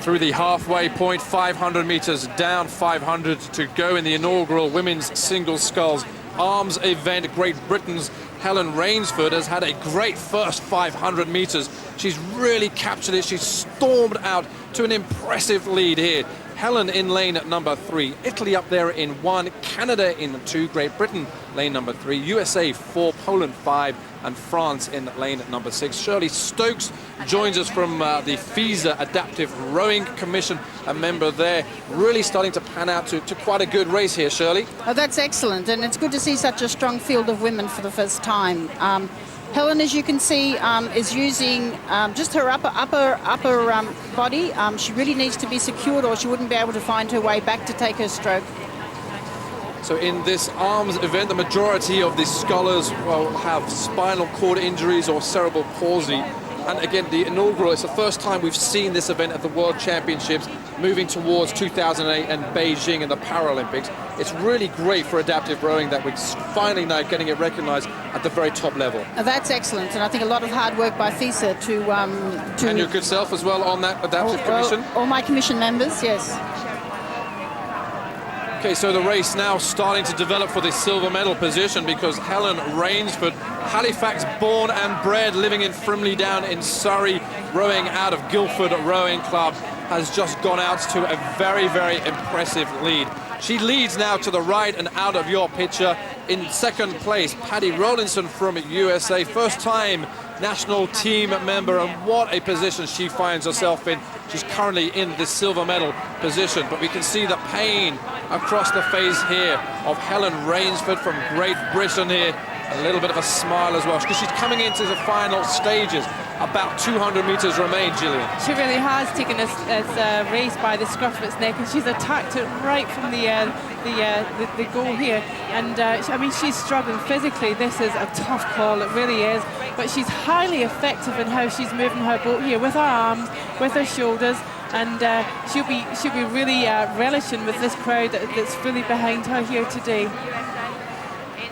through the halfway point, 500 meters down, 500 to go in the inaugural women's single sculls arms event. Great Britain's Helene Raysford has had a great first 500 meters. She's really captured it. She's stormed out to an impressive lead here. Helen in lane number 3, Italy up there in 1, Canada in 2, Great Britain lane number 3, USA 4, Poland 5, and France in lane number 6. Shirley Stokes joins us from the FISA Adaptive Rowing Commission, a member there, really starting to pan out to quite a good race here, Shirley. Oh, that's excellent, and it's good to see such a strong field of women for the first time. Helen, as you can see, is using just her upper body. She really needs to be secured or she wouldn't be able to find her way back to take her stroke. So in this arms event, the majority of the scullers will have spinal cord injuries or cerebral palsy. And again, the inaugural, it's the first time we've seen this event at the World Championships, moving towards 2008 and Beijing and the Paralympics. It's really great for adaptive rowing that we're finally now getting it recognized at the very top level. That's excellent, and I think a lot of hard work by FISA to... And your good self as well on that adaptive commission? All my commission members, yes. Okay, so the race now starting to develop for the silver medal position, because Helene Raysford, Halifax born and bred, living in Frimley Down in Surrey, rowing out of Guildford Rowing Club, has just gone out to a very, very impressive lead. She leads now to the right and out of your picture. In second place, Paddy Rowlinson from USA, first time national team member, and what a position she finds herself in. She's currently in the silver medal position, but we can see the pain across the face here of Helene Raysford from Great Britain here. A little bit of a smile as well, because she's coming into the final stages. About 200 meters remain, Gillian. She really has taken this race by the scruff of its neck, and she's attacked it right from the goal here. And I mean, she's struggling physically. This is a tough call, it really is. But she's highly effective in how she's moving her boat here, with her arms, with her shoulders, and she'll be really relishing with this crowd that's fully behind her here today.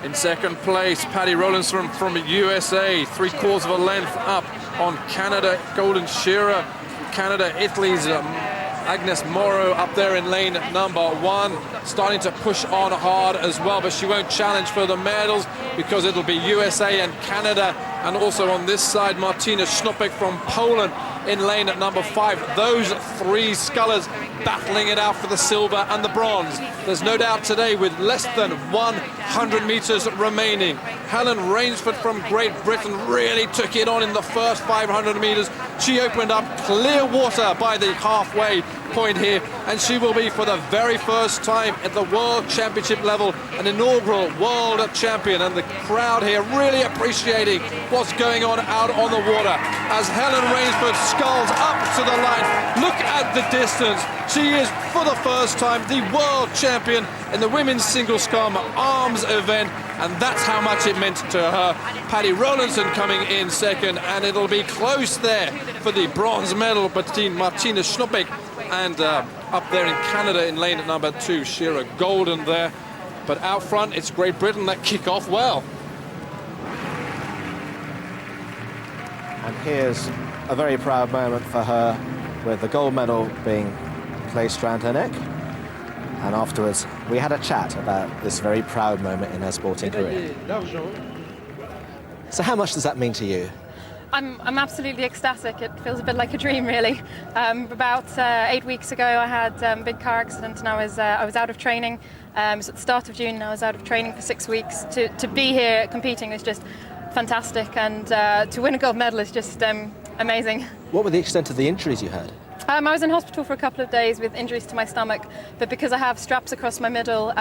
In second place, Paddy Rowlinson from USA, 3/4 of a length up on Canada, Golden Shearer. Canada, Italy's Agnes Morrow up there in lane number 1, starting to push on hard as well, but she won't challenge for the medals because it'll be USA and Canada, and also on this side, Martina Schnupek from Poland in lane at number 5. Those 3 scullers battling it out for the silver and the bronze. There's no doubt today, with less than 100 meters remaining, Helene Raysford from Great Britain really took it on in the first 500 meters. She opened up clear water by the halfway point here, and she will be, for the very first time at the World Championship level, an inaugural world champion, and the crowd here really appreciating what's going on out on the water as Helene Raysford sculls up to the line. Look at the distance. She is, for the first time, the world champion in the women's single scull arms event, and that's how much it meant to her. Paddy Rowlinson coming in second, and it'll be close there for the bronze medal between Martina Schnupek and up there in Canada in lane at number 2, Shearer Golden there. But out front, it's Great Britain that kick off well. And here's a very proud moment for her, with the gold medal being placed around her neck. And afterwards, we had a chat about this very proud moment in her sporting career. So how much does that mean to you? I'm absolutely ecstatic. It feels a bit like a dream, really. About 8 weeks ago, I had a big car accident, and I was out of training. It was at the start of June, and I was out of training for 6 weeks. To be here competing is just fantastic, and to win a gold medal is just amazing. What were the extent of the injuries you had? I was in hospital for a couple of days with injuries to my stomach, but because I have straps across my middle,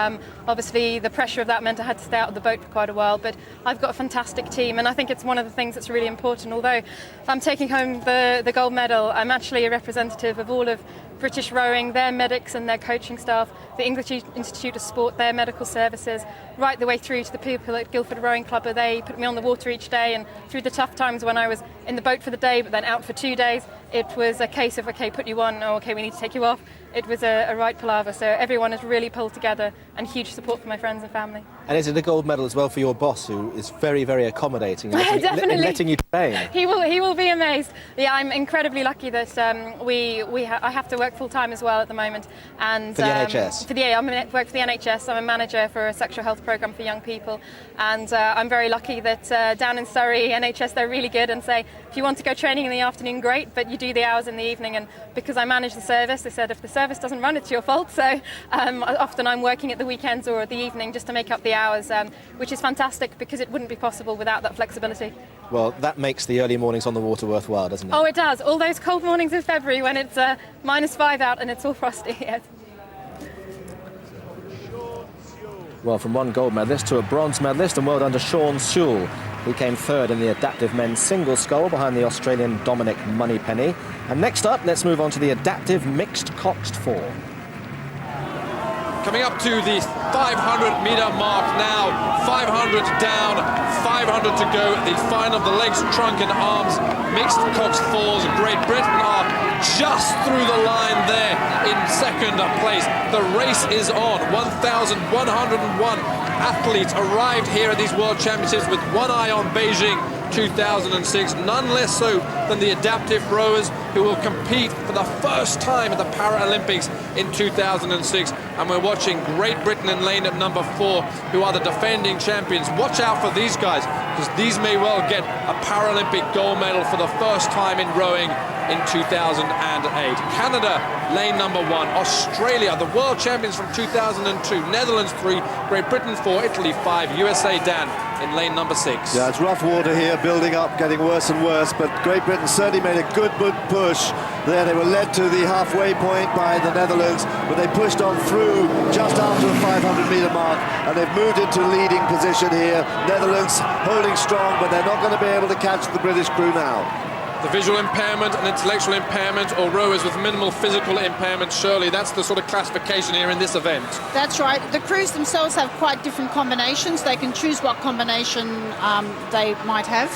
obviously the pressure of that meant I had to stay out of the boat for quite a while. But I've got a fantastic team, and I think it's one of the things that's really important. Although if I'm taking home the gold medal, I'm actually a representative of all of British rowing, their medics and their coaching staff, the English Institute of Sport, their medical services, right the way through to the people at Guildford Rowing Club. They put me on the water each day, and through the tough times when I was in the boat for the day but then out for 2 days, it was a case of, okay, put you on, oh, okay, we need to take you off. It was a right palaver, so everyone has really pulled together, and huge support for my friends and family. And is it a gold medal as well for your boss, who is very, very accommodating, Definitely. letting you He will be amazed. Yeah, I'm incredibly lucky that I have to work full time as well at the moment. And for the NHS? I work for the NHS. I'm a manager for a sexual health programme for young people. And I'm very lucky that down in Surrey, NHS, they're really good and say, if you want to go training in the afternoon, great, but you do the hours in the evening. And because I manage the service, they said if the service doesn't run, it's your fault. So often I'm working at the weekends or the evening just to make up the hours, which is fantastic because it wouldn't be possible without that flexibility. Well, that makes the early mornings on the water worthwhile, doesn't it? Oh, it does. All those cold mornings in February when it's -5 out and it's all frosty. Yes. Well, from one gold medalist to a bronze medalist, and well done to Sean Sewell. He came third in the adaptive men's single scull behind the Australian Dominic Moneypenny. And next up, let's move on to the adaptive mixed coxed 4. Coming up to the 500-metre mark now. 500 down, 500 to go. The final of the legs, trunk and arms mixed coxed 4s. Great Britain are just through the line there in second place. The race is on. 1,101 athletes arrived here at these World Championships with one eye on Beijing 2006, none less so than the adaptive rowers who will compete for the first time at the Paralympics in 2006. And we're watching Great Britain in lane at number 4, who are the defending champions. Watch out for these guys, because these may well get a Paralympic gold medal for the first time in rowing in 2008. Canada, lane number 1. Australia, the world champions from 2002. Netherlands 3, Great Britain 4, Italy 5, USA, Dan, in lane number 6. Yeah, it's rough water here, building up, getting worse and worse, but Great Britain certainly made a good push there. They were led to the halfway point by the Netherlands, but they pushed on through just after the 500-metre mark, and they've moved into leading position here. Netherlands holding strong, but they're not going to be able to catch the British crew now. The visual impairment and intellectual impairment, or rowers with minimal physical impairment, Shirley, that's the sort of classification here in this event. That's right. The crews themselves have quite different combinations. They can choose what combination they might have.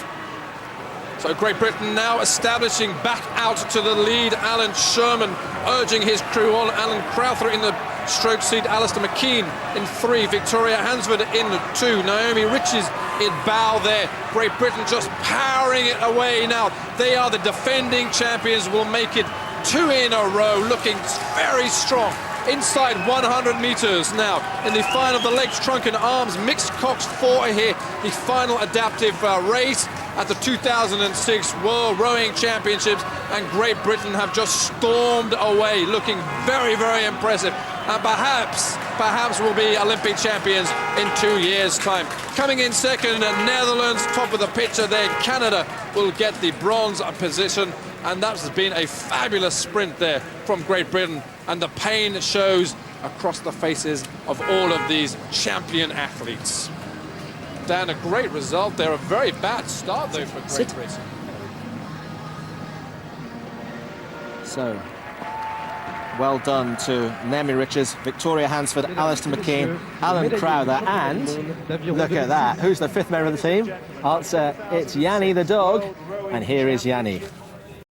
So Great Britain now establishing back out to the lead. Alan Sherman urging his crew on. Alan Crowther in the stroke seat. Alistair McKean in 3. Victoria Hansford in 2. Naomi Riches in bow there. Great Britain just powering it away now. They are the defending champions, will make it 2 in a row, looking very strong. Inside 100 metres now in the final of the legs, trunk and arms mixed coxed 4 here. The final adaptive race at the 2006 World Rowing Championships, and Great Britain have just stormed away, looking very, very impressive. And perhaps will be Olympic champions in 2 years' time. Coming in second, Netherlands, top of the picture there. Canada will get the bronze position, and that's been a fabulous sprint there from Great Britain, and the pain shows across the faces of all of these champion athletes. Dan, a great result there. A very bad start, though, for Great Britain. So, well done to Naomi Riches, Victoria Hansford, Alistair McKean, Alan Crowther, and look at that. Who's the 5th member of the team? Answer, it's Yanni the dog, and here is Yanni.